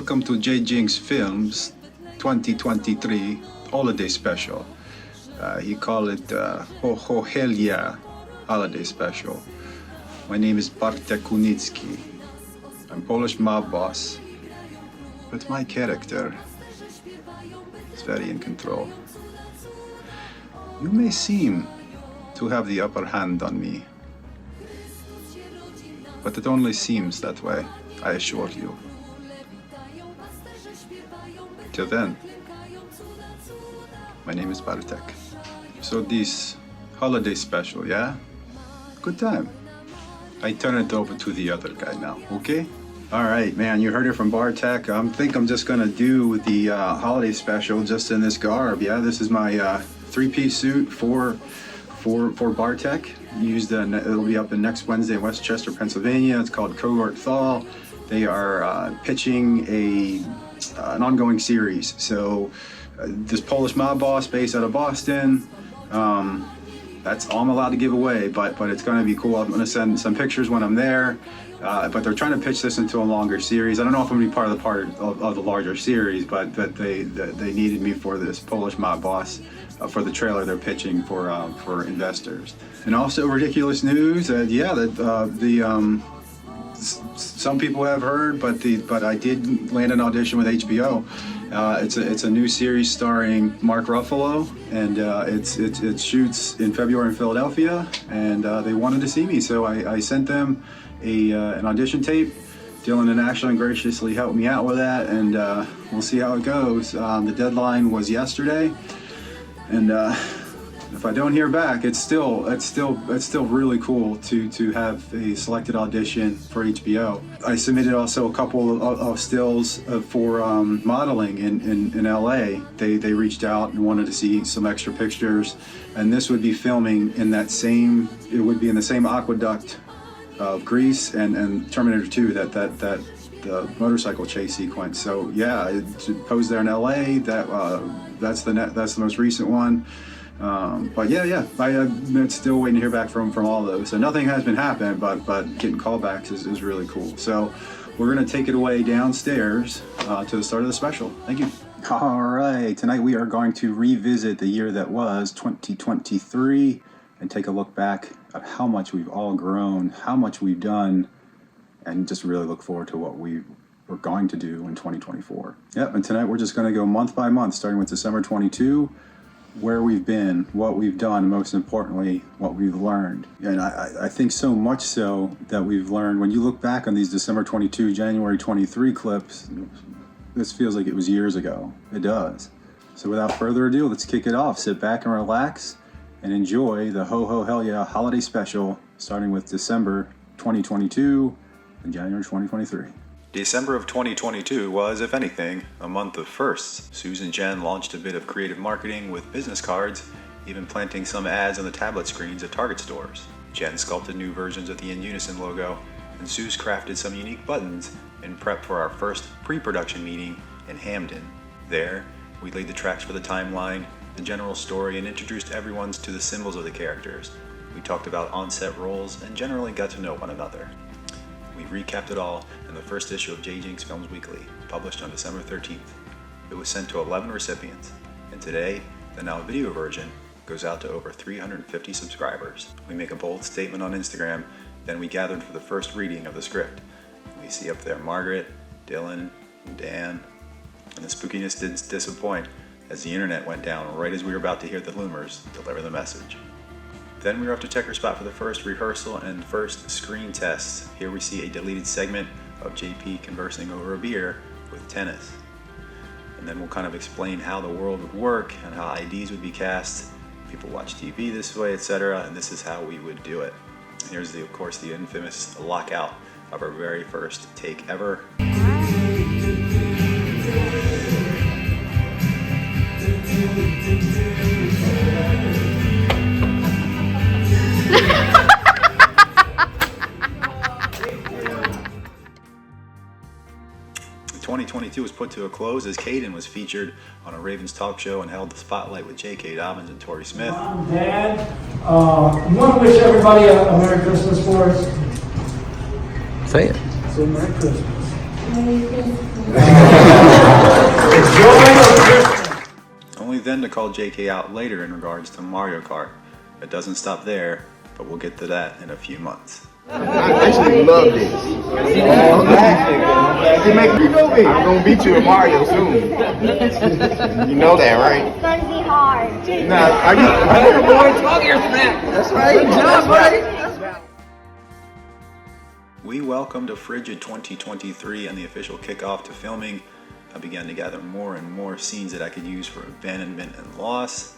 Welcome to Jinx Films 2023 Holiday Special. He called it Ho Ho Hell Yeah Holiday Special. My name is Bartek. I'm Polish mob boss, but my character is very in control. You may seem to have the upper hand on me, but it only seems that way, I assure you. Till then, my name is Bartek. So this holiday special, yeah? Good time. I turn it over to the other guy now, okay? All right, man, you heard it from Bartek. I think I'm just gonna do the holiday special just in this garb, yeah? This is my three-piece suit for Bartek. It'll be up in next Wednesday in Westchester, Pennsylvania. It's called Cohort Thaw. They are pitching an ongoing series. So this Polish mob boss based out of Boston. That's all I'm allowed to give away, but it's going to be cool. I'm going to send some pictures when I'm there. But they're trying to pitch this into a longer series. I don't know if I'm going to be part of the larger series, but they needed me for this Polish mob boss for the trailer they're pitching for investors. And also ridiculous news. Some people have heard, but I did land an audition with HBO. It's a new series starring Mark Ruffalo, and it shoots in February in Philadelphia, and they wanted to see me, so I sent them an audition tape. Dillon and Ashlyn graciously helped me out with that, and we'll see how it goes. The deadline was yesterday, and if I don't hear back, it's still really cool to have a selected audition for HBO. I submitted also a couple of stills for modeling in LA. They reached out and wanted to see some extra pictures, and this would be filming in that same. It would be in the same aqueduct of Grease and Terminator 2. That the motorcycle chase sequence. So yeah, to pose there in LA. That's the most recent one. But yeah, I'm still waiting to hear back from all those. So nothing has been happening, but getting callbacks is really cool. So we're gonna take it away downstairs to the start of the special. Thank you. All right, tonight we are going to revisit the year that was 2023 and take a look back at how much we've all grown, how much we've done, and just really look forward to what we're going to do in 2024. Yep, and tonight we're just gonna go month by month, starting with December 22. Where we've been, what we've done, and most importantly, what we've learned. And I think so much so that we've learned, when you look back on these December 22, January 23 clips, this feels like it was years ago. It does. So without further ado, let's kick it off. Sit back and relax and enjoy the Ho Ho Hell Yeah holiday special, starting with December 2022 and January 2023. December of 2022 was, if anything, a month of firsts. Susan Jen launched a bit of creative marketing with business cards, even planting some ads on the tablet screens at Target stores. Jen sculpted new versions of the In Unison logo, and Suze crafted some unique buttons in prep for our first pre-production meeting in Hamden. There, we laid the tracks for the timeline, the general story, and introduced everyone to the symbols of the characters. We talked about on-set roles and generally got to know one another. We recapped it all in the first issue of Jinx Films Weekly, published on December 13th. It was sent to 11 recipients, and today, the now video version goes out to over 350 subscribers. We make a bold statement on Instagram, then we gathered for the first reading of the script. We see up there Margaret, Dillon, and Dan, and the spookiness didn't disappoint as the internet went down right as we were about to hear the Loomers deliver the message. Then we were up to Checker Spot for the first rehearsal and first screen tests. Here we see a deleted segment of JP conversing over a beer with Tennis. And then we'll kind of explain how the world would work and how IDs would be cast. People watch TV this way, etc. And this is how we would do it. And here's, of course, the infamous lockout of our very first take ever. 2022 was put to a close as Caden was featured on a Ravens talk show and held the spotlight with J.K. Dobbins and Torrey Smith. Mom, Dad, I want to wish everybody a Merry Christmas for us. Say it. So Merry Christmas. Only then to call JK out later in regards to Mario Kart. It doesn't stop there, but we'll get to that in a few months. I actually love this. You know me. I'm gonna beat you in Mario soon. You know that, right? It's gonna be hard. Nah, are you? That's right. Good job, buddy. We welcomed a frigid 2023 and the official kickoff to filming. I began to gather more and more scenes that I could use for abandonment and loss.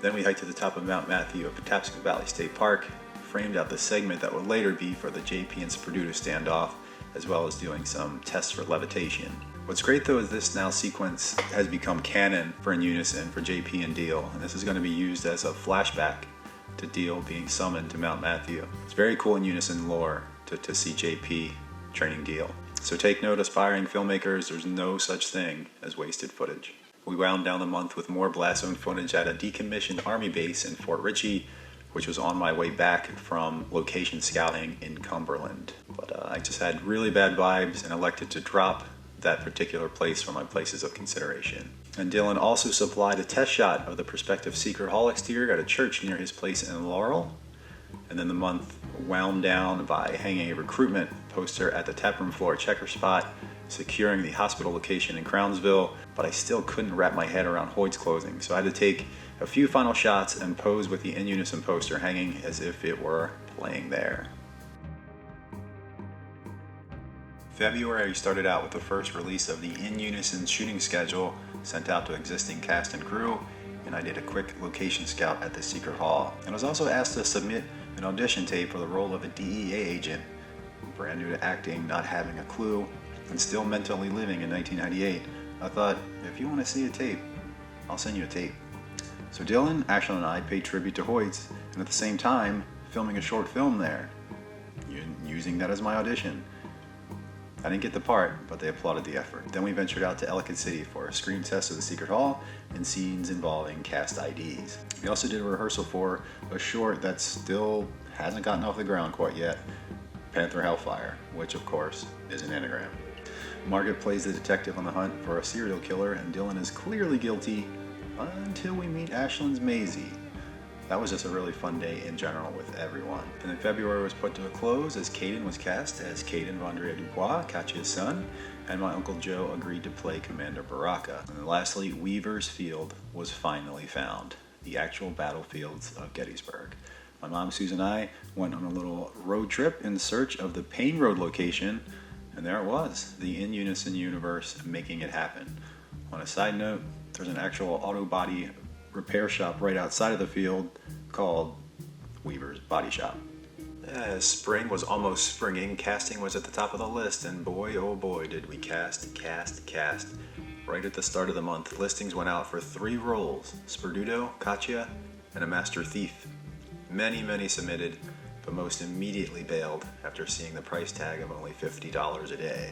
Then we hiked to the top of Mount Matthew at Patapsco Valley State Park, framed out the segment that would later be for the JP and Sperduto standoff, as well as doing some tests for levitation. What's great though is this now sequence has become canon for In Unison for JP and Deal, and this is going to be used as a flashback to Deal being summoned to Mount Matthew. It's very cool In Unison lore to see JP training Deal. So take note, aspiring filmmakers, there's no such thing as wasted footage. We wound down the month with more blast zone footage at a decommissioned army base in Fort Ritchie, which was on my way back from location scouting in Cumberland. But I just had really bad vibes and elected to drop that particular place from my places of consideration. And Dillon also supplied a test shot of the prospective secret hall exterior at a church near his place in Laurel. And then the month wound down by hanging a recruitment poster at the taproom floor checker spot, securing the hospital location in Crownsville, but I still couldn't wrap my head around Hoyt's closing, so I had to take a few final shots and pose with the In Unison poster hanging as if it were playing there. February started out with the first release of the In Unison shooting schedule sent out to existing cast and crew, and I did a quick location scout at the secret hall. And I was also asked to submit an audition tape for the role of a DEA agent, brand new to acting, not having a clue, and still mentally living in 1998. I thought, if you want to see a tape, I'll send you a tape. So Dillon, Ashlyn, and I paid tribute to Hoyt's, and at the same time, filming a short film there, using that as my audition. I didn't get the part, but they applauded the effort. Then we ventured out to Ellicott City for a screen test of the secret hall and scenes involving cast IDs. We also did a rehearsal for a short that still hasn't gotten off the ground quite yet, Panther Hellfire, which of course is an anagram. Margaret plays the detective on the hunt for a serial killer, and Dillon is clearly guilty until we meet Ashlyn's Maisie. That was just a really fun day in general with everyone. And then February was put to a close as Caden was cast as Caden Vondrea Dubois, Katya's son, and my Uncle Joe agreed to play Commander Baraka. And then lastly, Weaver's Field was finally found, the actual battlefields of Gettysburg. My mom, Susan, and I went on a little road trip in search of the Payne Road location, and there it was, the In Unison universe making it happen. On a side note, there's an actual auto body repair shop right outside of the field called Weaver's Body Shop. As spring was almost springing, casting was at the top of the list, and boy oh boy did we cast. Right at the start of the month, listings went out for 3 roles, Sperduto, Katya, and a Master Thief. Many submitted, but most immediately bailed after seeing the price tag of only $50 a day.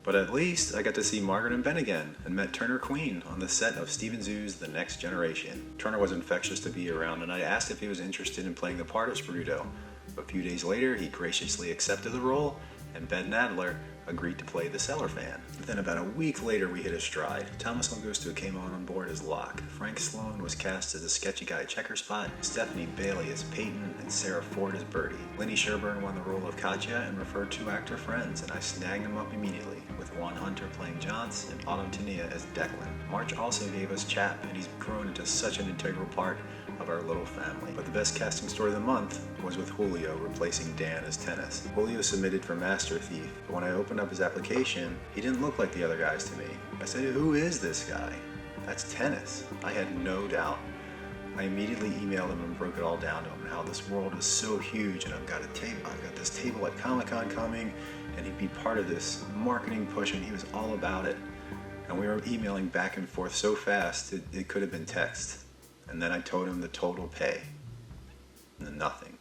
But at least I got to see Margaret and Ben again and met Turner Queen on the set of Steven Zoo's The Next Generation. Turner was infectious to be around, and I asked if he was interested in playing the part of Sperduto. A few days later, he graciously accepted the role, and Ben Nadler agreed to play the cellar fan. Then about a week later, we hit a stride. Thomas Langusto came on board as Locke. Frank Sloan was cast as the sketchy guy Checker Spot, Stephanie Bailey as Peyton, and Sarah Ford as Birdie. Lenny Sherburne won the role of Katya and referred 2 actor friends, and I snagged them up immediately, with Juan Hunter playing Johns and Autumn Tania as Declan. March also gave us Chap, and he's grown into such an integral part of our little family. But the best casting story of the month was with Julio replacing Dan as Tennis. Julio submitted for Master Thief, but when I opened up his application, he didn't look like the other guys to me. I said, who is this guy? That's Tennis. I had no doubt. I immediately emailed him and broke it all down to him, how this world is so huge, and I've got this table at Comic-Con coming, and he'd be part of this marketing push, and he was all about it. And we were emailing back and forth so fast, it could have been text. And then I told him the total pay. And then nothing.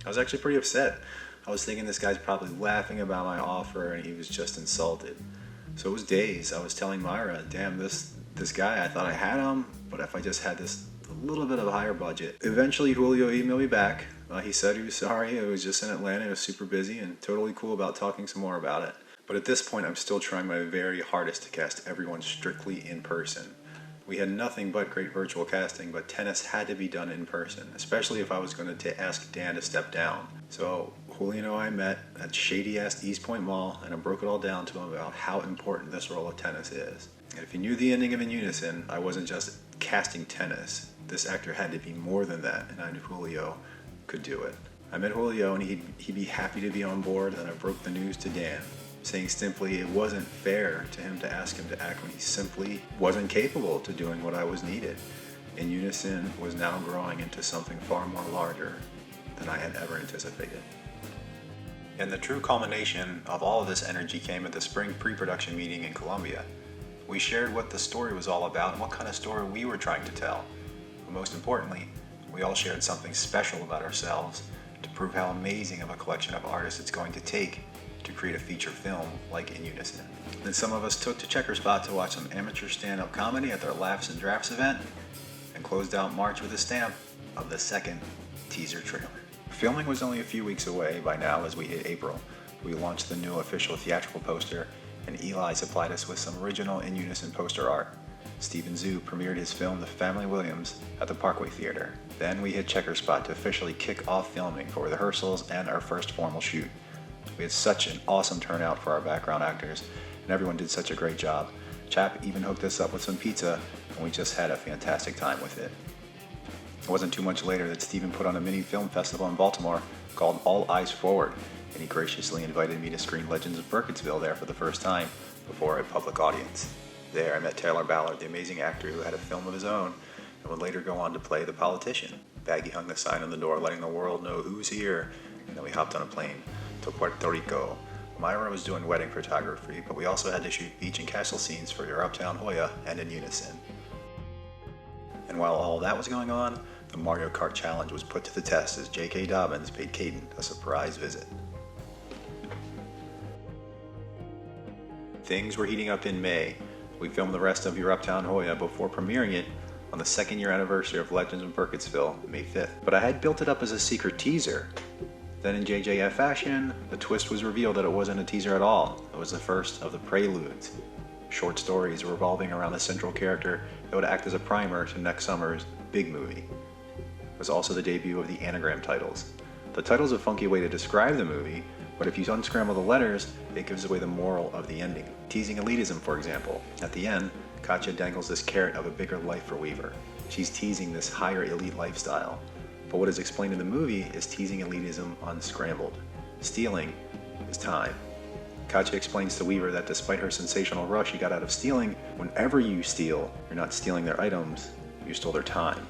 I was actually pretty upset. I was thinking this guy's probably laughing about my offer and he was just insulted. So it was days. I was telling Myra, damn, this guy, I thought I had him, but if I just had this a little bit of a higher budget. Eventually Julio emailed me back He said he was sorry. It was just in Atlanta. It was super busy and totally cool about talking some more about it. But at this point, I'm still trying my very hardest to cast everyone strictly in person. We had nothing but great virtual casting, but tennis had to be done in person, especially if I was going to ask Dan to step down. So Julio and I met at shady-ass East Point Mall, and I broke it all down to him about how important this role of tennis is. And if you knew the ending of In Unison, I wasn't just casting tennis. This actor had to be more than that, and I knew Julio could do it. I met Julio, and he'd be happy to be on board, and I broke the news to Dan, saying simply it wasn't fair to him to ask him to act when he simply wasn't capable to doing what I was needed. In Unison was now growing into something far more larger than I had ever anticipated. And the true culmination of all of this energy came at the spring pre-production meeting in Columbia. We shared what the story was all about and what kind of story we were trying to tell. But most importantly, we all shared something special about ourselves to prove how amazing of a collection of artists it's going to take to create a feature film like In Unison. Then some of us took to Checker Spot to watch some amateur stand-up comedy at their Laughs and Drafts event, and closed out March with a stamp of the second teaser trailer. Filming was only a few weeks away by now as we hit April. We launched the new official theatrical poster, and Eli supplied us with some original In Unison poster art. Steven Zhu premiered his film The Family Williams at the Parkway Theater. Then we hit Checker Spot to officially kick off filming for rehearsals and our first formal shoot. We had such an awesome turnout for our background actors, and everyone did such a great job. Chap even hooked us up with some pizza, and we just had a fantastic time with it. It wasn't too much later that Steven put on a mini film festival in Baltimore called All Eyes Forward, and he graciously invited me to screen Legends of Burkittsville there for the first time before a public audience. There I met Taylor Ballard, the amazing actor who had a film of his own and would later go on to play the politician. Baggy hung the sign on the door letting the world know who's here, and then we hopped on a plane to Puerto Rico. Myra was doing wedding photography, but we also had to shoot beach and castle scenes for your Uptown Hoya and In Unison. And while all that was going on, the Mario Kart Challenge was put to the test as J.K. Dobbins paid Caden a surprise visit. Things were heating up in May. We filmed the rest of Your Uptown Hoya before premiering it on the second year anniversary of Legends of Burkittsville, May 5th. But I had built it up as a secret teaser. Then in JJF fashion, the twist was revealed that it wasn't a teaser at all. It was the first of the preludes. Short stories revolving around a central character that would act as a primer to next summer's big movie. It was also the debut of the anagram titles. The title's a funky way to describe the movie, but if you unscramble the letters, it gives away the moral of the ending. Teasing elitism, for example. At the end, Katya dangles this carrot of a bigger life for Weaver. She's teasing this higher elite lifestyle. But what is explained in the movie is teasing elitism unscrambled. Stealing is time. Katya explains to Weaver that despite her sensational rush she got out of stealing, whenever you steal, you're not stealing their items, you stole their time.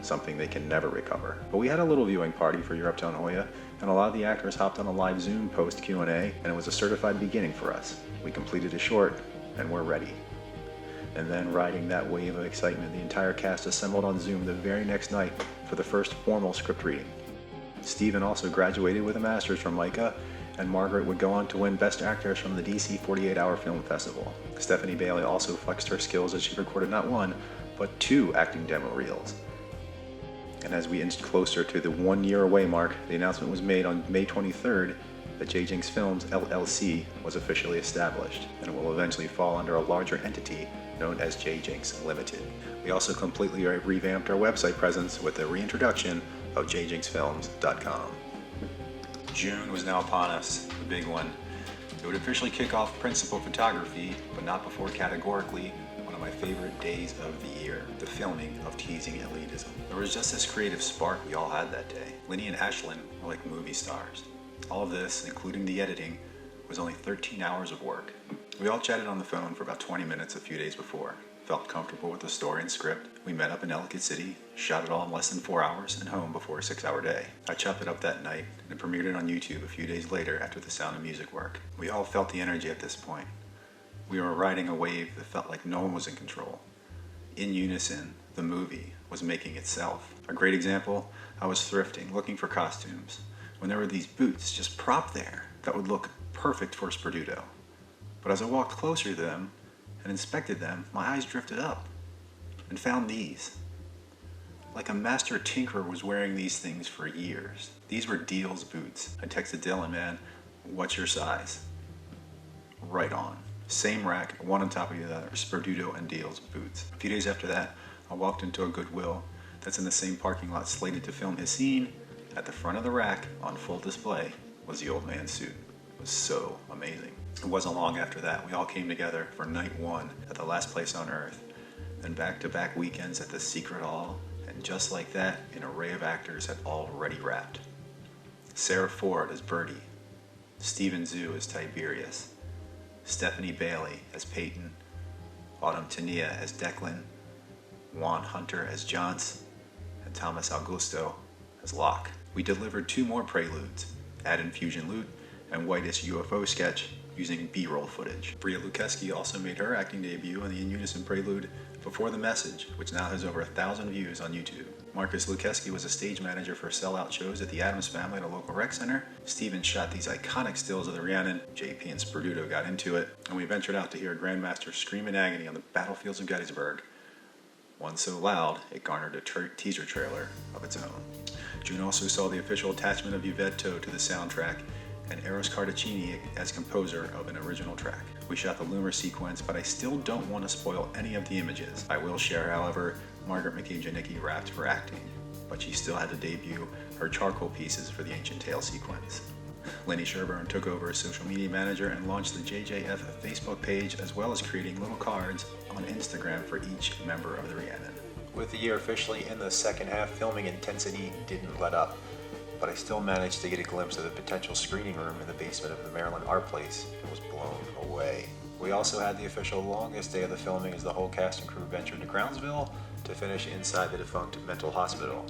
Something they can never recover. But we had a little viewing party for Your Uptown Hoya, and a lot of the actors hopped on a live Zoom post Q&A, and it was a certified beginning for us. We completed a short, and we're ready. And then, riding that wave of excitement, the entire cast assembled on Zoom the very next night for the first formal script reading. Steven also graduated with a master's from MICA, and Margaret would go on to win Best Actress from the DC 48-Hour Film Festival. Stephanie Bailey also flexed her skills as she recorded not one, but 2 acting demo reels. And as we inched closer to the 1 year away mark, the announcement was made on May 23rd that Jinx Films LLC was officially established and will eventually fall under a larger entity known as Jinx Limited. We also completely revamped our website presence with the reintroduction of jjinxfilms.com. June was now upon us, the big one. It would officially kick off principal photography, but not before categorically one of my favorite days of the year, the filming of Teasing Elitism. There was just this creative spark we all had that day. Linny and Ashlyn were like movie stars. All of this, including the editing, was only 13 hours of work. We all chatted on the phone for about 20 minutes a few days before, felt comfortable with the story and script. We met up in Ellicott City, shot it all in less than 4 hours, and home before a 6-hour day. I chopped it up that night and premiered it on YouTube a few days later after the Sound of Music work. We all felt the energy at this point. We were riding a wave that felt like no one was in control. In Unison, the movie was making itself. A great example, I was thrifting, looking for costumes, when there were these boots just propped there that would look perfect for Sperduto. But as I walked closer to them and inspected them, my eyes drifted up and found these. Like a master tinkerer was wearing these things for years. These were Dill's boots. I texted Dillon, man, what's your size? Right on. Same rack, one on top of the other, Sperduto and Dill's boots. A few days after that, I walked into a Goodwill that's in the same parking lot slated to film his scene. At the front of the rack, on full display, was the old man's suit. It was so amazing. It wasn't long after that, we all came together for night one at the last place on earth, then back-to-back weekends at the Secret Hall, and just like that, an array of actors had already wrapped. Sarah Ford as Birdie, Stephen Zhu as Tiberius, Stephanie Bailey as Peyton, Autumn Tania as Declan, Juan Hunter as Johns, and Thomas Augusto as Locke. We delivered 2 more preludes, Ad Infusion Loot and Whitest UFO sketch using B-roll footage. Bria Lukeski also made her acting debut in the In Unison prelude Before the Message, which now has over 1,000 views on YouTube. Marcus Lukeski was a stage manager for sellout shows at the Addams Family at a local rec center. Steven shot these iconic stills of the Rhiannon. JP and Sperduto got into it, and we ventured out to hear Grandmaster scream in agony on the battlefields of Gettysburg. One so loud, it garnered a teaser trailer of its own. June also saw the official attachment of Yvette Toe to the soundtrack, and Eros Cartacini as composer of an original track. We shot the Loomer sequence, but I still don't want to spoil any of the images. I will share, however, Margaret McKee-Janicki wrapped for acting, but she still had to debut her charcoal pieces for the Ancient Tale sequence. Lenny Sherburne took over as social media manager and launched the JJF Facebook page, as well as creating little cards on Instagram for each member of the Rhiannon. With the year officially in the second half, filming intensity didn't let up, but I still managed to get a glimpse of the potential screening room in the basement of the Maryland Art Place and was blown away. We also had the official longest day of the filming as the whole cast and crew ventured to Crownsville to finish inside the defunct mental hospital.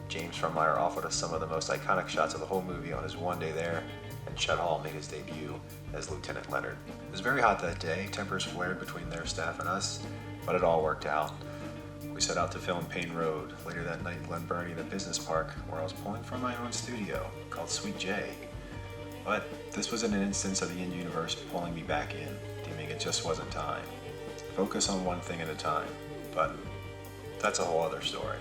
James Frommeyer offered us some of the most iconic shots of the whole movie on his one day there, and Chet Hall made his debut as Lieutenant Leonard. It was very hot that day, tempers flared between their staff and us, but it all worked out. We set out to film Payne Road. Later that night, Glen Burnie in a business park where I was pulling from my own studio called Sweet J. But this was an instance of the in-universe pulling me back in, deeming it just wasn't time. Focus on one thing at a time, but that's a whole other story.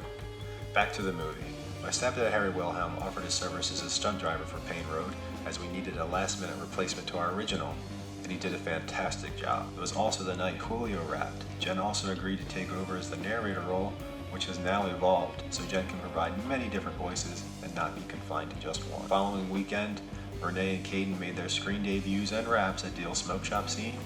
Back to the movie. My stepdad Harry Wilhelm offered his services as stunt driver for Payne Road as we needed a last-minute replacement to our original, and he did a fantastic job. It was also the night Julio wrapped. Jen also agreed to take over as the narrator role, which has now evolved, so Jen can provide many different voices and not be confined to just one. Following weekend, Renee and Caden made their screen debuts and raps at Deal's smoke shop scene,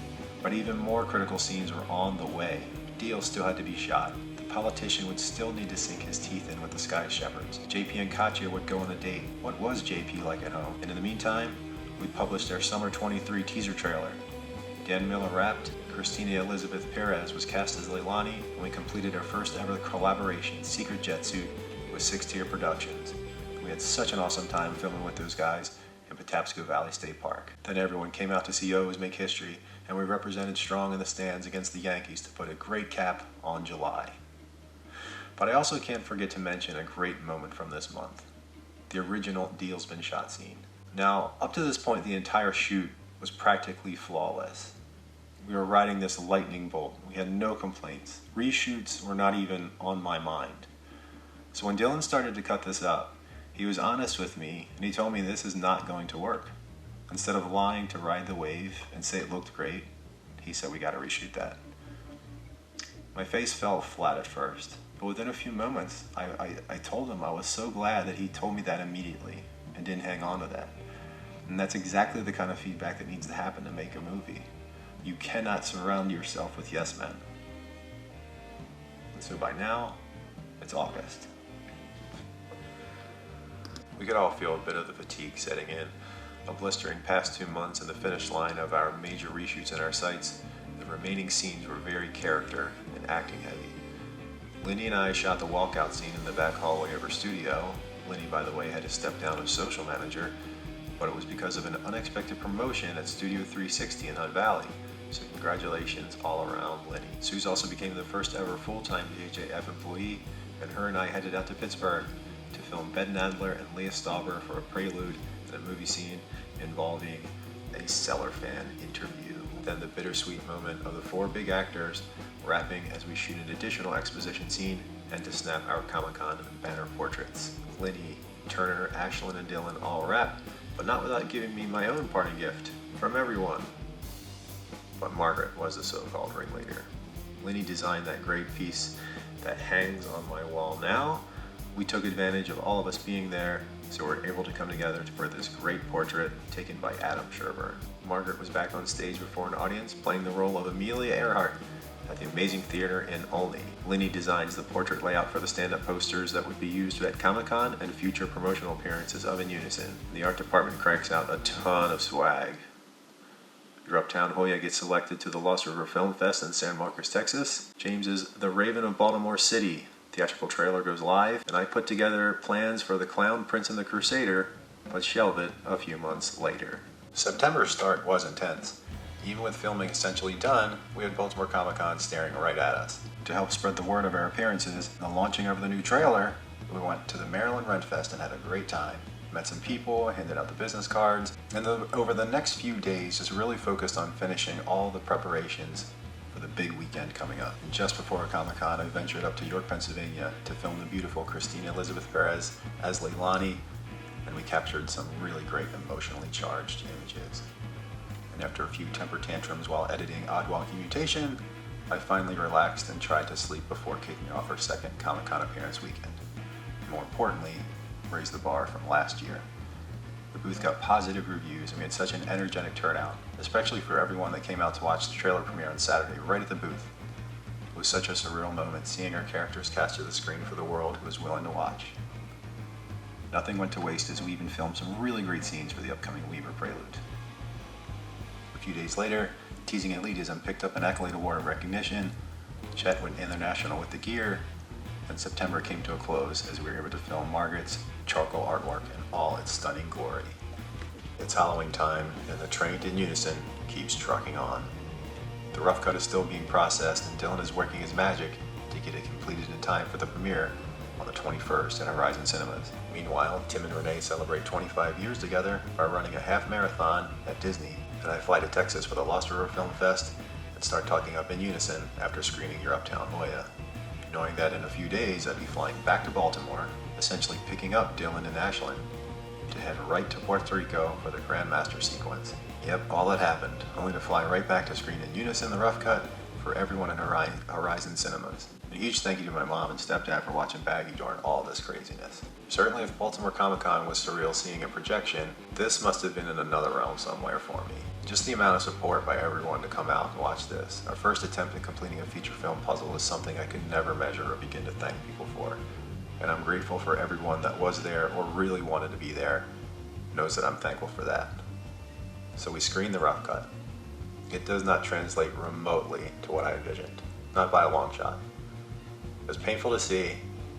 but even more critical scenes were on the way. Deal still had to be shot. The politician would still need to sink his teeth in with the Sky Shepherds. JP and Katya would go on a date. What was JP like at home? And in the meantime, we published their Summer 23 teaser trailer. Dan Miller rapped, Christina Elizabeth Perez was cast as Leilani, and we completed our first ever collaboration, Secret Jet Suit, with 6-Tier Productions. We had such an awesome time filming with those guys in Patapsco Valley State Park. Then everyone came out to see O's make history, and we represented strong in the stands against the Yankees to put a great cap on July. But I also can't forget to mention a great moment from this month, the original Deal's Been Shot scene. Now, up to this point, the entire shoot was practically flawless. We were riding this lightning bolt. We had no complaints. Reshoots were not even on my mind. So when Dillon started to cut this up, he was honest with me, and he told me this is not going to work. Instead of lying to ride the wave and say it looked great, he said we got to reshoot that. My face fell flat at first, but within a few moments, I told him I was so glad that he told me that immediately and didn't hang on to that. And that's exactly the kind of feedback that needs to happen to make a movie. You cannot surround yourself with yes men. And so by now, it's August. We could all feel a bit of the fatigue setting in. A blistering past 2 months in the finish line of our major reshoots in our sites, the remaining scenes were very character and acting heavy. Lindy and I shot the walkout scene in the back hallway of her studio. Lindy, by the way, had to step down as social manager, but it was because of an unexpected promotion at Studio 360 in Hunt Valley. So congratulations all around Lenny. Suze also became the first ever full-time JJF employee, and her and I headed out to Pittsburgh to film Ben Nadler and Leah Stauber for a prelude and a movie scene involving a Cellar fan interview. Then the bittersweet moment of the 4 big actors wrapping as we shoot an additional exposition scene and to snap our Comic-Con banner portraits. Linny, Turner, Ashlyn, and Dillon all wrap, but not without giving me my own parting gift from everyone. But Margaret was the so-called ringleader. Linny designed that great piece that hangs on my wall now. We took advantage of all of us being there, so we're able to come together for this great portrait taken by Adam Sherburne. Margaret was back on stage before an audience playing the role of Amelia Earhart at the Amazing Theater in Olney. Linny designs the portrait layout for the stand-up posters that would be used at Comic-Con and future promotional appearances of In Unison. The art department cranks out a ton of swag. Your Uptown Hoya gets selected to the Lost River Film Fest in San Marcos, Texas. James's The Raven of Baltimore City theatrical trailer goes live, and I put together plans for The Clown Prince and the Crusader, but shelve it a few months later. September's start was intense. Even with filming essentially done, we had Baltimore Comic-Con staring right at us. To help spread the word of our appearances and the launching of the new trailer, we went to the Maryland Rent Fest and had a great time. Met some people, handed out the business cards, and over the next few days just really focused on finishing all the preparations for the big weekend coming up. And just before Comic-Con, I ventured up to York, Pennsylvania to film the beautiful Christina Elizabeth Perez as Leilani, and we captured some really great emotionally charged images. And after a few temper tantrums while editing Odd Wonky Mutation, I finally relaxed and tried to sleep before kicking off our second Comic-Con appearance weekend. And more importantly, raised the bar from last year. The booth got positive reviews and we had such an energetic turnout, especially for everyone that came out to watch the trailer premiere on Saturday right at the booth. It was such a surreal moment seeing our characters cast to the screen for the world who was willing to watch. Nothing went to waste as we even filmed some really great scenes for the upcoming Weaver Prelude. A few days later, Teasing Elitism picked up an accolade award of recognition, Chet went international with the gear, and September came to a close as we were able to film Margaret's charcoal artwork in all its stunning glory. It's Halloween time, and the train in Unison keeps trucking on. The rough cut is still being processed, and Dillon is working his magic to get it completed in time for the premiere on the 21st at Horizon Cinemas. Meanwhile, Tim and Renee celebrate 25 years together by running a half marathon at Disney, and I fly to Texas for the Lost River Film Fest and start talking up In Unison after screening Your Uptown Hoya, knowing that in a few days I'd be flying back to Baltimore, essentially picking up Dillon and Ashlyn to head right to Puerto Rico for the Grandmaster sequence. Yep, all that happened, only to fly right back to screen In Unison the rough cut for everyone in Horizon Cinemas. A huge thank you to my mom and stepdad for watching Baggy during all this craziness. Certainly if Baltimore Comic-Con was surreal seeing a projection, this must have been in another realm somewhere for me. Just the amount of support by everyone to come out and watch this. Our first attempt at completing a feature film puzzle is something I could never measure or begin to thank people for. And I'm grateful for everyone that was there or really wanted to be there, knows that I'm thankful for that. So we screened the rough cut. It does not translate remotely to what I envisioned, not by a long shot. It was painful to see,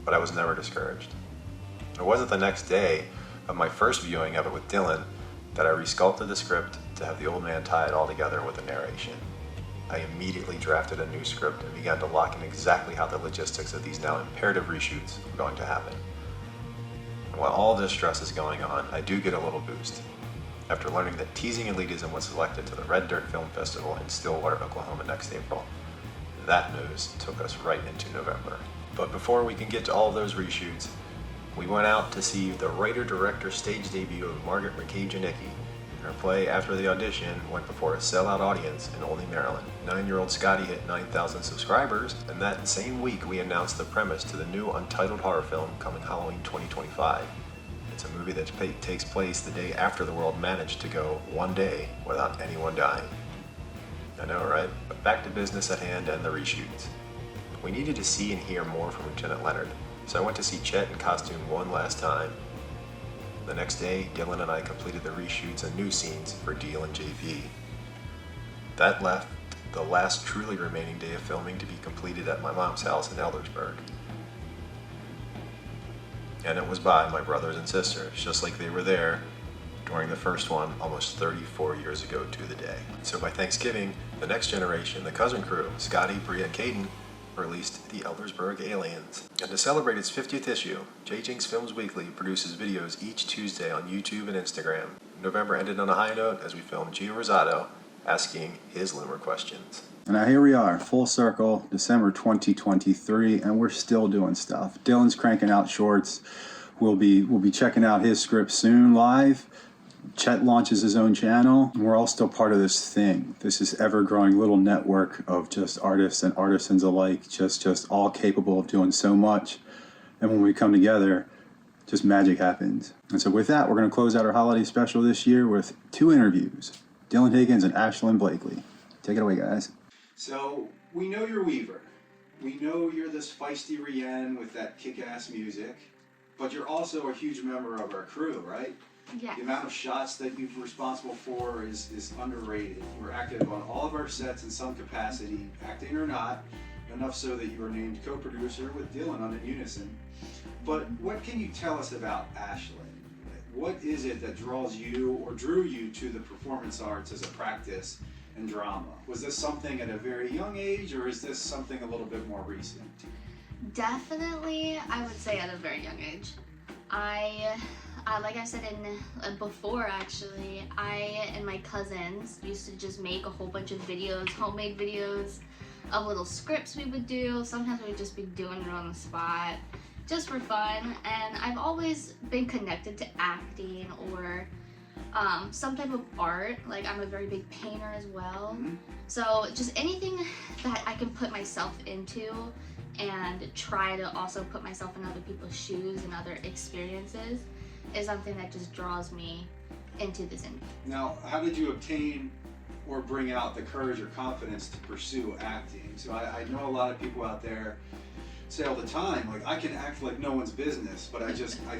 but I was never discouraged. It wasn't the next day of my first viewing of it with Dillon that I resculpted the script to have the old man tie it all together with a narration. I immediately drafted a new script and began to lock in exactly how the logistics of these now imperative reshoots were going to happen. And while all this stress is going on, I do get a little boost. After learning that Teasing Elitism was selected to the Red Dirt Film Festival in Stillwater, Oklahoma next April. That news took us right into November. But before we can get to all of those reshoots, we went out to see the writer-director stage debut of Margaret McCabe-Janicki. Her play, after the audition, went before a sellout audience in Olney, Maryland. 9-year-old Scotty hit 9,000 subscribers, and that same week we announced the premise to the new Untitled horror film coming Halloween 2025. It's a movie that takes place the day after the world managed to go one day without anyone dying. I know, right? But back to business at hand and the reshoots. We needed to see and hear more from Lieutenant Leonard, so I went to see Chet in costume one last time. The next day, Dillon and I completed the reshoots and new scenes for Deal and JP. That left the last truly remaining day of filming to be completed at my mom's house in Eldersburg. And it was by my brothers and sisters, just like they were there during the first one almost 34 years ago to the day. So by Thanksgiving, the next generation, the cousin crew, Scotty, Bria, and Caden, released The Eldersburg Aliens. And to celebrate its 50th issue, Jinx Films Weekly produces videos each Tuesday on YouTube and Instagram. November ended on a high note as we filmed Gio Rosado asking his Loomer questions. And now here we are, full circle, December 2023, and we're still doing stuff. Dillon's cranking out shorts. We'll be checking out his script soon live. Chet launches his own channel. We're all still part of this thing. This is ever-growing little network of just artists and artisans alike, just all capable of doing so much. And when we come together, just magic happens. And so with that, we're going to close out our holiday special this year with 2 interviews. Dillon Higgins and Ashlyn Blakely. Take it away, guys. So, we know you're Weaver. We know you're this feisty Rienne with that kick-ass music. But you're also a huge member of our crew, right? Yes. The amount of shots that you're responsible for is underrated. You're active on all of our sets in some capacity, acting or not, enough so that you were named co-producer with Dillon on In Unison. But what can you tell us about Ashlyn? What is it that draws you or drew you to the performance arts as a practice and drama? Was this something at a very young age, or is this something a little bit more recent? Definitely, I would say at a very young age. Like I said before, actually, I and my cousins used to just make a whole bunch of videos, homemade videos of little scripts we would do. Sometimes we would just be doing it on the spot, just for fun. And I've always been connected to acting or some type of art. Like, I'm a very big painter as well. Mm-hmm. So just anything that I can put myself into and try to also put myself in other people's shoes and other experiences is something that just draws me into this industry. Now, how did you obtain or bring out the courage or confidence to pursue acting? So I know a lot of people out there say all the time, like, I can act like no one's business, but I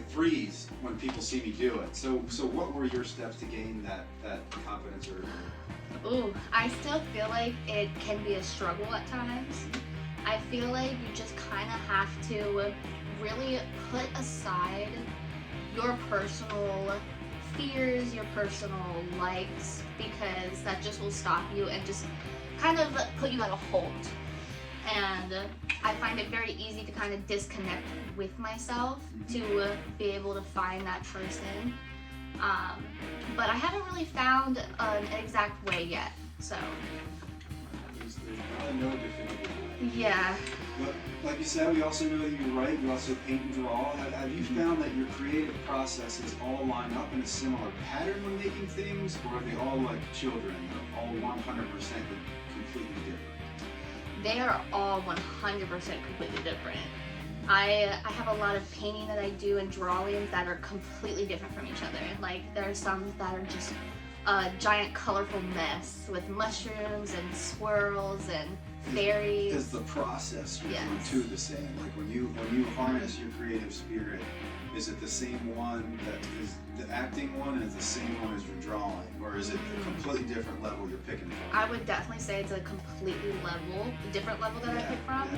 freeze when people see me do it. So what were your steps to gain that confidence? Ooh, I still feel like it can be a struggle at times. I feel like you just kind of have to really put aside your personal fears, your personal likes, because that just will stop you and just kind of put you at a halt. And I find it very easy to kind of disconnect with myself to be able to find that person. But I haven't really found an exact way yet, so. There's probably no definitive way. Yeah. But like you said, we also know that you write, you also paint and draw. Have you found that your creative processes all line up in a similar pattern when making things, or are they all like children, all 100% completely different? They are all 100% completely different. I have a lot of painting that I do and drawings that are completely different from each other. Like, there are some that are just a giant colorful mess with mushrooms and swirls and fairies. Is the process you're doing Yes. too the same? Like when you harness your creative spirit, is it the same one that is the acting one, and is the same one as your drawing, or is it a completely different level you're picking from? I would definitely say it's a completely different level that I pick from.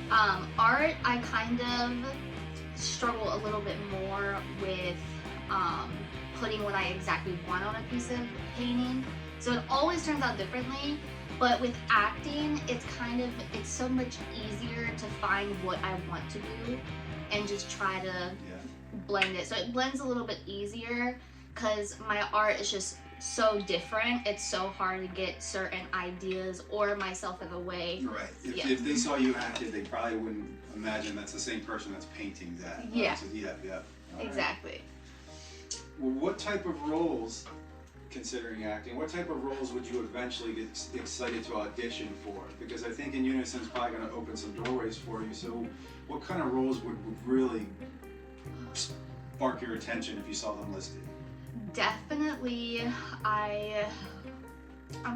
Yeah. Art, I kind of struggle a little bit more with putting what I exactly want on a piece of painting. So it always turns out differently. But with acting, it's so much easier to find what I want to do and just try to blend it. So it blends a little bit easier because my art is just so different. It's so hard to get certain ideas or myself in the way. Right. If they saw you acted, they probably wouldn't imagine that's the same person that's painting that. Yeah. So, yeah. All Exactly. Right. Well, what type of roles, considering acting, what type of roles would you eventually get excited to audition for? Because I think In Unison is probably going to open some doorways for you. So what kind of roles would really spark your attention if you saw them listed? Definitely, I'm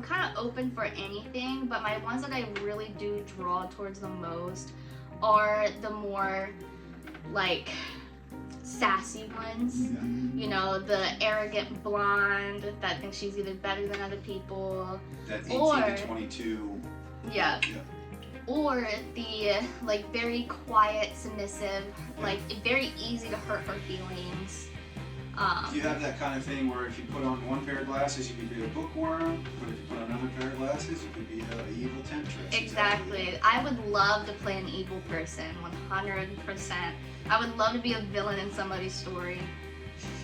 kind of open for anything, but my ones that I really do draw towards the most are the more like sassy ones. You know, the arrogant blonde that thinks she's either better than other people. That 18 to 22. Yeah. Or the like very quiet, submissive, like very easy to hurt her feelings. Do you have that kind of thing where if you put on one pair of glasses, you could be a bookworm, but if you put on another pair of glasses, you could be an evil temptress? Exactly. I would love to play an evil person, 100%. I would love to be a villain in somebody's story,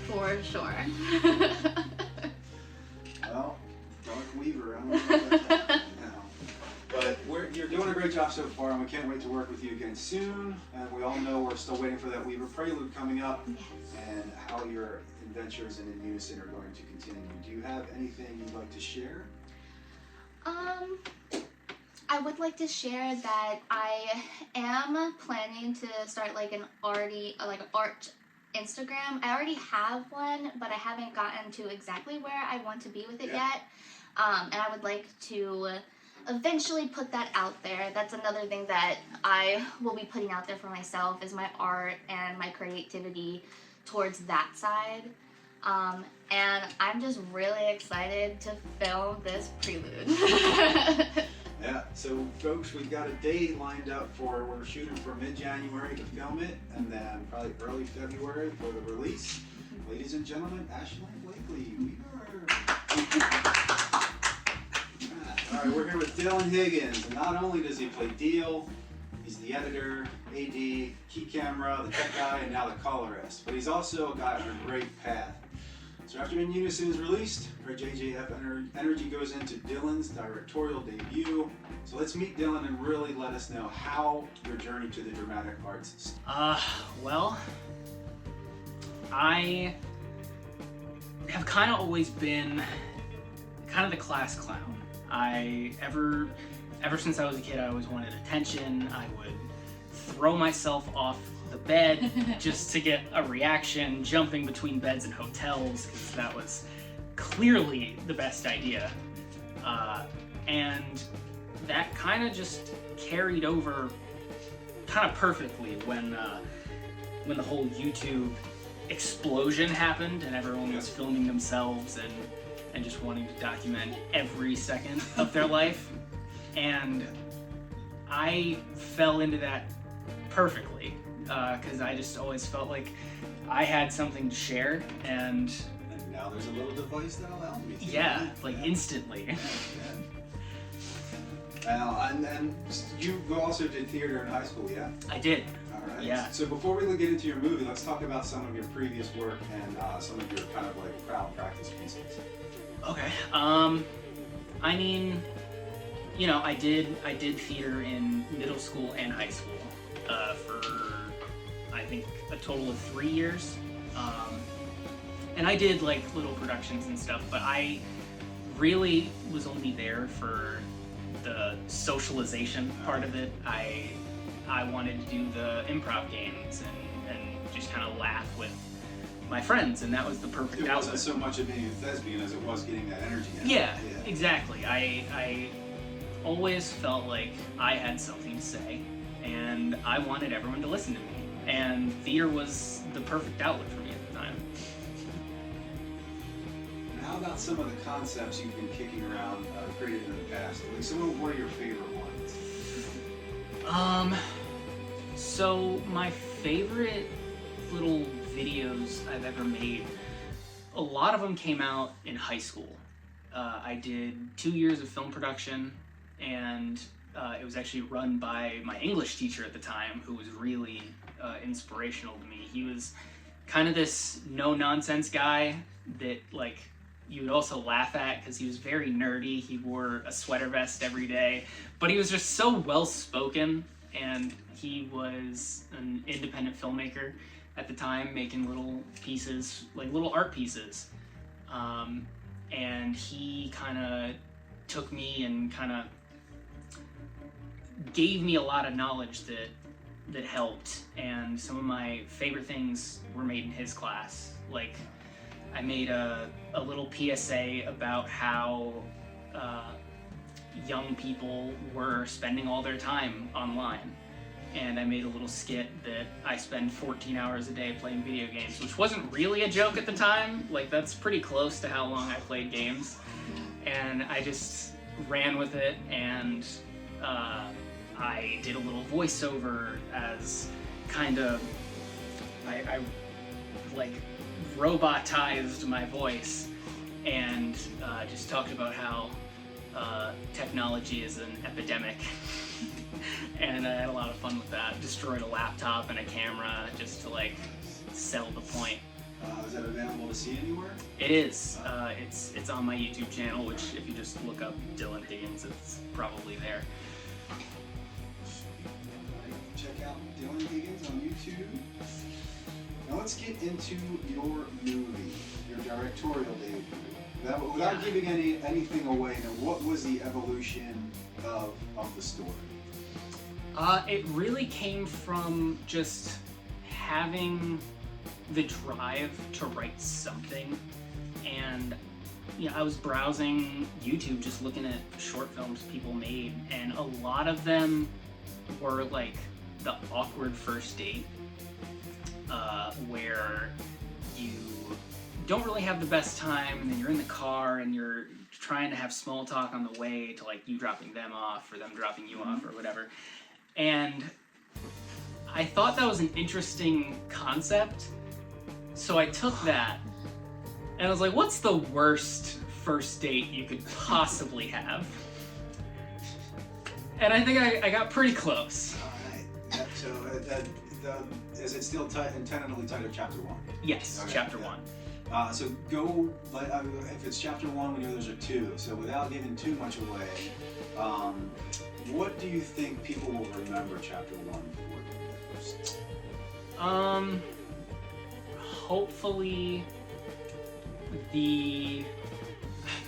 for sure. Well, Dark Weaver, I don't know about that now. great job so far, and we can't wait to work with you again soon. And we all know we're still waiting for that Weaver Prelude coming up, and how your adventures in Unison are going to continue. Do you have anything you'd like to share? I would like to share that I am planning to start like an art Instagram. I already have one, but I haven't gotten to exactly where I want to be with it yet. And I would like to eventually put that out there. That's another thing that I will be putting out there for myself, is my art and my creativity towards that side. And I'm just really excited to film this prelude. Yeah, so folks, we've got a date lined up we're shooting for mid-January to film it, and then probably early February for the release. Ladies and gentlemen, Ashlyn Blakely, Weaver. All right, we're here with Dillon Higgins, and not only does he play Deal, he's the editor, AD, key camera, the tech guy, and now the colorist, but he's also a guy on a great path. So after In Unison is released, our JJF energy goes into Dillon's directorial debut. So let's meet Dillon and really let us know how your journey to the dramatic arts. Well, I have kind of always been kind of the class clown. Ever since I was a kid, I always wanted attention. I would throw myself off the bed just to get a reaction, jumping between beds in hotels, because that was clearly the best idea. And that kind of just carried over kind of perfectly when the whole YouTube explosion happened and everyone was filming themselves and just wanting to document every second of their life. And I fell into that perfectly, because I just always felt like I had something to share, and now there's a little device that allows me to. Yeah, like instantly. And you also did theater in high school, yeah? I did. All right. Yeah. So before we get into your movie, let's talk about some of your previous work and some of your kind of like crowd practice pieces. Okay. I mean, you know, I did theater in middle school and high school for I think a total of 3 years. And I did like little productions and stuff, but I really was only there for the socialization part of it. I wanted to do the improv games and just kind of laugh with my friends, and that was the perfect outlet. It wasn't so much of being a thespian as it was getting that energy out. Yeah, exactly. I always felt like I had something to say, and I wanted everyone to listen to me. And theater was the perfect outlet for me at the time. And how about some of the concepts you've been kicking around, created in the past? Like, what are your favorite ones? So my favorite little videos I've ever made, a lot of them came out in high school. I did 2 years of film production, and it was actually run by my English teacher at the time, who was really inspirational to me. He was kind of this no-nonsense guy that like you would also laugh at because he was very nerdy. He wore a sweater vest every day, but he was just so well-spoken, and he was an independent filmmaker at the time, making little pieces, like little art pieces. And he kind of took me and kind of gave me a lot of knowledge that helped, and some of my favorite things were made in his class. Like, I made a little PSA about how young people were spending all their time online, and I made a little skit that I spend 14 hours a day playing video games, which wasn't really a joke at the time. Like, that's pretty close to how long I played games, and I just ran with it, and I did a little voiceover as kind of, I like robotized my voice, and just talked about how technology is an epidemic. And I had a lot of fun with that. Destroyed a laptop and a camera just to like sell the point. Is that available to see anywhere? It is. It's on my YouTube channel, which if you just look up Dillon Higgins, it's probably there. 2. Now let's get into your movie, your directorial debut. Without giving anything away, now what was the evolution of the story? It really came from just having the drive to write something, and I was browsing YouTube just looking at short films people made, and a lot of them were like the awkward first date, where you don't really have the best time, and then you're in the car and you're trying to have small talk on the way to like you dropping them off or them dropping you off or whatever. And I thought that was an interesting concept, so I took that and I was like, what's the worst first date you could possibly have? And I think I got pretty close. Alright, so is it still tentatively titled Chapter 1? Yes, Okay, Chapter yeah. 1. So go, if it's Chapter 1, we know there's a 2, so without giving too much away, what do you think people will remember Chapter 1 for? Hopefully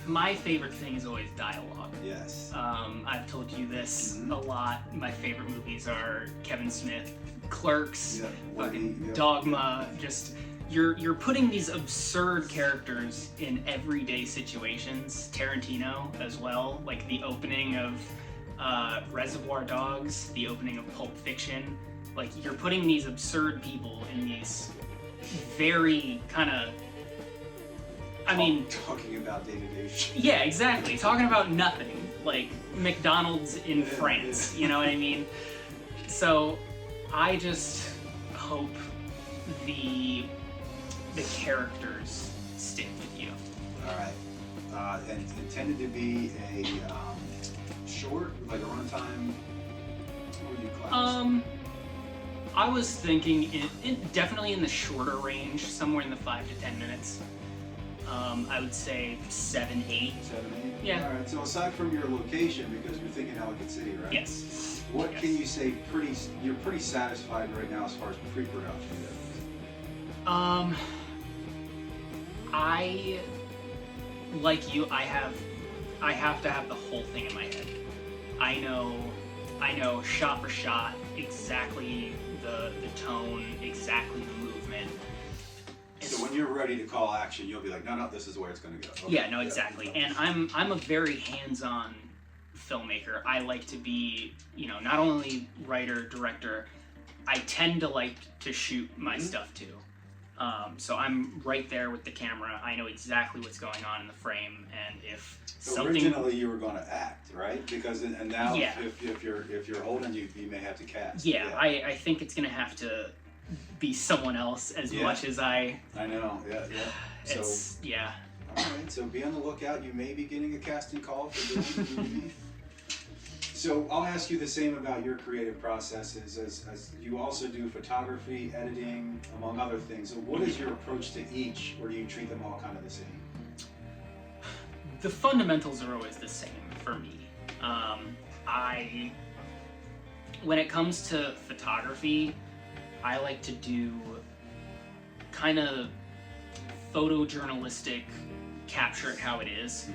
my favorite thing is always dialogue. Yes. I've told you this a lot. My favorite movies are Kevin Smith, Clerks, fucking Dogma. Just you're putting these absurd characters in everyday situations. Tarantino as well, like the opening of Reservoir Dogs, the opening of Pulp Fiction. Like you're putting these absurd people in these very kind of, talking about day-to-day shit. Yeah, exactly. Talking about nothing, like McDonald's in France. You know what I mean? So I just hope the characters stick with you. All right. And intended to be a short, like a runtime. What would you class? I was thinking definitely in the shorter range, somewhere in the 5 to 10 minutes. I would say 7, 8. 7, 8? Yeah. All right, so aside from your location, because you're thinking Ellicott City, right? Yes. What Yes. can you say you're pretty satisfied right now as far as pre-production goes? I, like you, I have to have the whole thing in my head. I know shot for shot exactly the tone, exactly the movement. So when you're ready to call action, you'll be like, no, this is the way it's going to go. Okay. Yeah, no, exactly. And I'm a very hands-on filmmaker. I like to be, not only writer, director, I tend to like to shoot my stuff too. So I'm right there with the camera. I know exactly what's going on in the frame, and if something... Originally, you were going to act, right? Because and now, Yeah. if you're holding, you may have to cast. Yeah, I think it's gonna have to be someone else as much as I know. Yeah. So it's all right. So be on the lookout. You may be getting a casting call for doing the movie. So I'll ask you the same about your creative processes, as you also do photography, editing, among other things. So what is your approach to each, or do you treat them all kind of the same? the fundamentals are always the same for me. When it comes to photography, I like to do kind of photojournalistic, capture it how it is.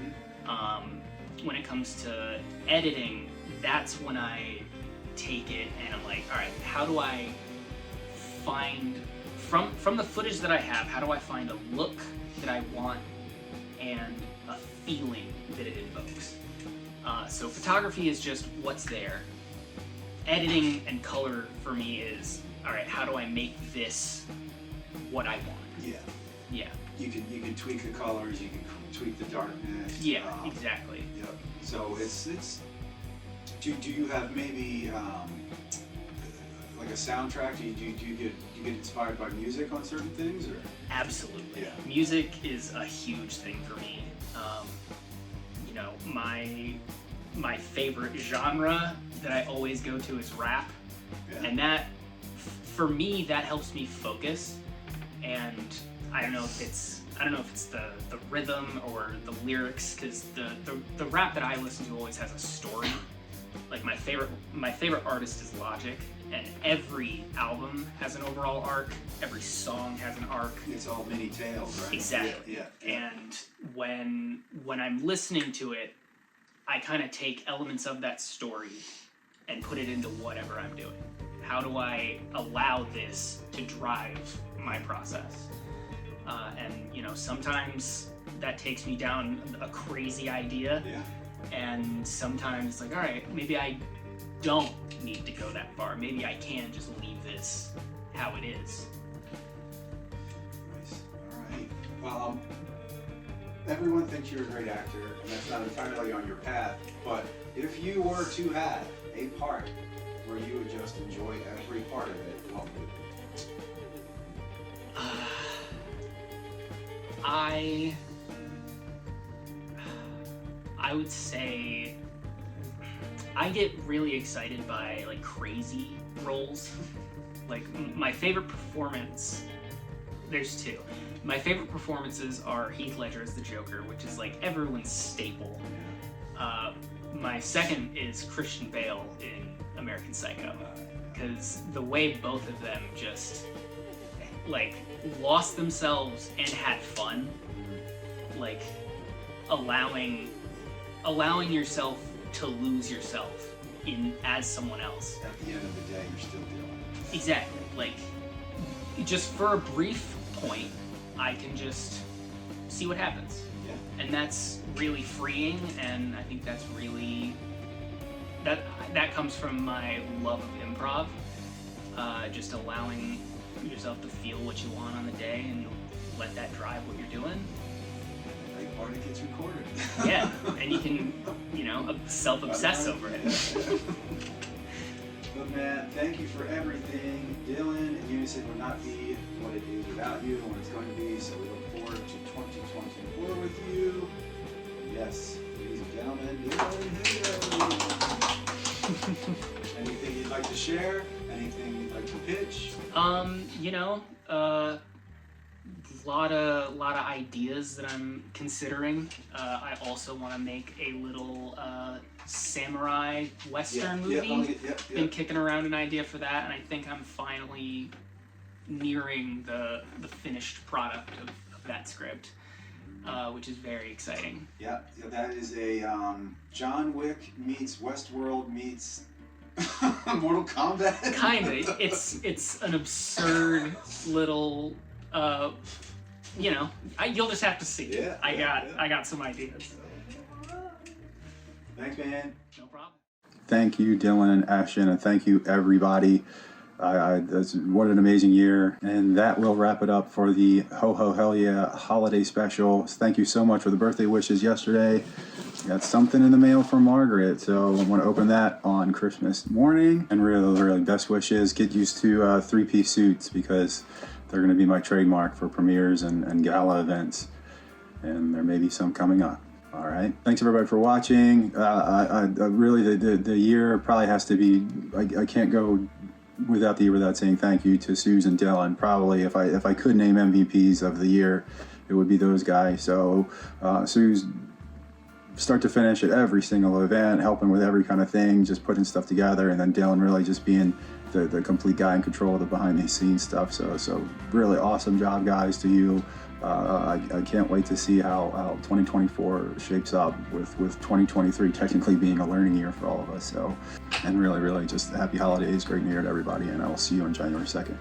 When it comes to editing, that's when I take it and I'm like, all right, how do I find, from the footage that I have, how do I find a look that I want and a feeling that it invokes? So photography is just what's there. Editing and color for me is, all right, how do I make this what I want? Yeah. Yeah. You can tweak the colors, you can tweak the darkness. Yeah, exactly. Yep. So it's do you have maybe like a soundtrack? Do you get inspired by music on certain things, or? Absolutely. Yeah. Music is a huge thing for me. My favorite genre that I always go to is rap, Yeah. and that, for me, that helps me focus. And I don't know if it's the rhythm or the lyrics, because the rap that I listen to always has a story. Like my favorite artist is Logic, and every album has an overall arc. Every song has an arc. It's all mini tales, right? Exactly. Yeah. And when I'm listening to it, I kind of take elements of that story and put it into whatever I'm doing. How do I allow this to drive my process? And you know, sometimes that takes me down a crazy idea, and sometimes it's like, all right, maybe I don't need to go that far. Maybe I can just leave this how it is. Nice. All right. Everyone thinks you're a great actor, and that's not entirely on your path, but if you were to have a part where you would just enjoy every part of it, what would it be? I would say I get really excited by like crazy roles. Like my favorite performance, there's two. My favorite performances are Heath Ledger as the Joker, which is like everyone's staple. My second is Christian Bale in American Psycho, because the way both of them just like lost themselves and had fun, like allowing yourself to lose yourself in as someone else. At the end of the day, you're still doing it. Exactly. Like just for a brief point, I can just see what happens. Yeah. And that's really freeing, and I think that's really that comes from my love of improv. Just allowing yourself to feel what you want on the day and let that drive what you're doing. Every part it gets recorded. Yeah, and you can, you know, self-obsess over it. But man, thank you for everything. Dillon and Unison would not be what it is without you and what it's going to be, so we look forward to 2024 with you. Yes, ladies and gentlemen, Dillon Higgins. Anything you'd like to share? Anything you'd like to pitch? You know, lot of ideas that I'm considering. I also want to make a little samurai western movie. Been kicking around an idea for that, and I think I'm finally nearing the finished product of that script, which is very exciting. Yeah, that is a John Wick meets Westworld meets Mortal Kombat. Kinda. It's an absurd little. You know, you'll just have to see. Yeah, I got some ideas. Thanks, man. No problem. Thank you, Dillon and Ashlyn, and thank you, everybody. What an amazing year. And that will wrap it up for the Ho Ho Hell Yeah holiday special. Thank you so much for the birthday wishes yesterday. Got something in the mail from Margaret, so I want to open that on Christmas morning. And really best wishes. Get used to three-piece suits, because they're going to be my trademark for premieres and gala events. And there may be some coming up. All right. Thanks everybody for watching. Really, the year probably has to be. I can't go without the year without saying thank you to Suze and Dillon. Probably, if I could name MVPs of the year, it would be those guys. So Suze, start to finish at every single event, helping with every kind of thing, just putting stuff together, and then Dillon really just being the complete guy in control of the behind the scenes stuff. So really awesome job, guys, to you. I can't wait to see how 2024 shapes up with 2023 technically being a learning year for all of us. So, and really just happy holidays, great new year to everybody, and I will see you on January 2nd.